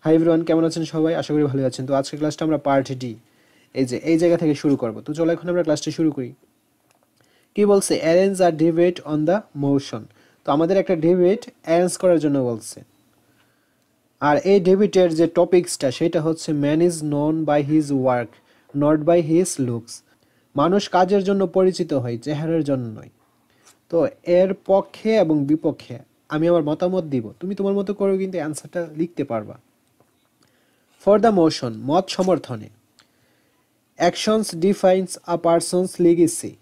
Hi everyone, কেমন আছেন সবাই? আশা করি ভালো আছেন। তো আজকের ক্লাসটা আমরা পার্ট ডি এই জায়গা থেকে শুরু করব। তো চলো এখন আমরা ক্লাসটা শুরু করি। কি বলছে? অ্যারেঞ্জ আর ডিবেট অন দ্য মোশন। তো আমাদের একটা ডিবেট অ্যারেঞ্জ করার জন্য বলছে। আর এই ডিবেটের যে টপিকসটা সেটা হচ্ছে man is known by his work not by his looks. মানুষ কাজের জন্য পরিচিত হয়, চেহারার জন্য নয়। তো এর পক্ষে এবং বিপক্ষে আমি আমার মতামত দিব, তুমি তোমার মতো করেও কিন্তু অ্যান্সারটা লিখতে পারবা। ফর দ্য মোশন, মত সমর্থনে। অ্যাকশনস ডিফাইন্স আ পারসনস লিগেসি।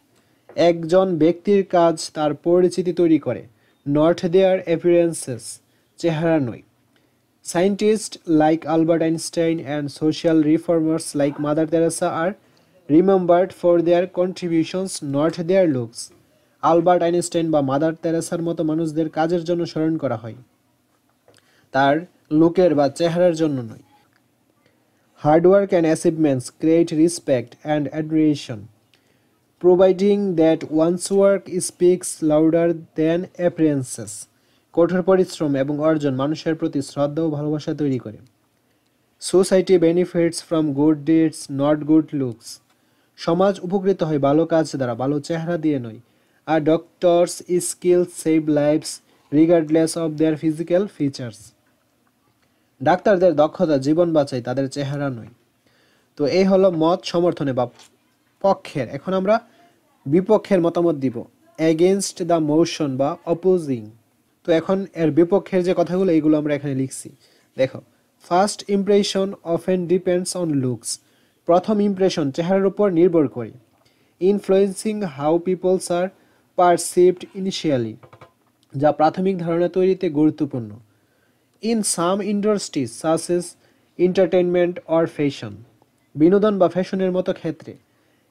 একজন ব্যক্তির কাজ তার পরিচিতি তৈরি করে, নট দেয়ার অ্যাপিয়ারেন্সেস, চেহারা নয়। Scientist like Albert Einstein and social reformers like Mother Teresa are remembered for their contributions not their looks. Albert Einstein বা মাদার তেরেসার মতো মানুষদের কাজের জন্য স্মরণ করা হয়, তার লুকের বা চেহারার জন্য নয়। Hard work and achievements create respect and admiration, providing that one's work speaks louder than appearances. কঠোর পরিশ্রম এবং অর্জন মানুষের প্রতি শ্রদ্ধা ও ভালোবাসা তৈরি করে। Society benefits from good deeds, not good looks. সমাজ উপকৃত হয় ভালো কাজ দ্বারা, ভালো চেহারা দিয়ে নয়। আর doctors skills save lives regardless of their physical features. ডাক্তারদের দক্ষতা জীবন বাঁচায়, তাদের চেহারা নয়। তো এই হলো মত সমর্থনে বা পক্ষের। এখন আমরা বিপক্ষের মতামত দিব, এগেনস্ট দ্য মোশন বা অপোজিং। তো এখন এর বিপক্ষের যে কথাগুলো এইগুলো আমরা এখানে লিখছি। দেখো, first impression often depends on looks. প্রথম ইমপ্রেশন চেহারার উপর নির্ভর করে। Influencing how peoples are perceived initially, যা প্রাথমিক ধারণা তৈরিতে গুরুত্বপূর্ণ। In some industries such as entertainment or fashion, বিনোদন বা ফ্যাশনের মতো ক্ষেত্রে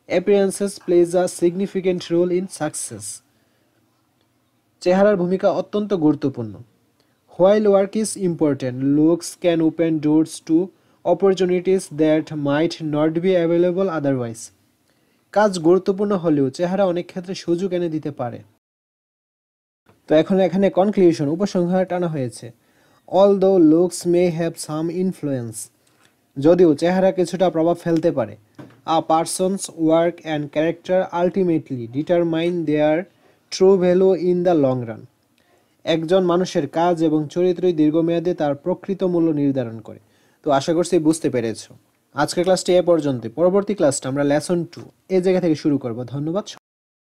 appearances plays a significant role in success, চেহারার ভূমিকা অত্যন্ত গুরুত্বপূর্ণ। While work is important, looks can open doors to opportunities that might not be available otherwise. কাজ গুরুত্বপূর্ণ হলেও চেহারা অনেক ক্ষেত্রে সুযোগ এনে দিতে পারে। তো এখন এখানে কনক্লুশন, উপসংহার টানা হয়েছে। Although looks may have some influence, যদিও চেহারা কিছুটা প্রভাব ফেলতে পারে, a person's work and character ultimately determine their true value in the long run. একজন মানুষের কাজ এবং চরিত্রই দীর্ঘমেয়াদে তার প্রকৃত মূল্য নির্ধারণ করে। তো আশা করছি বুঝতে পেরেছো। আজকের ক্লাসটি এ পর্যন্ত। পরবর্তী ক্লাসটা আমরা লেসন 2 এই জায়গা থেকে শুরু করব। ধন্যবাদ।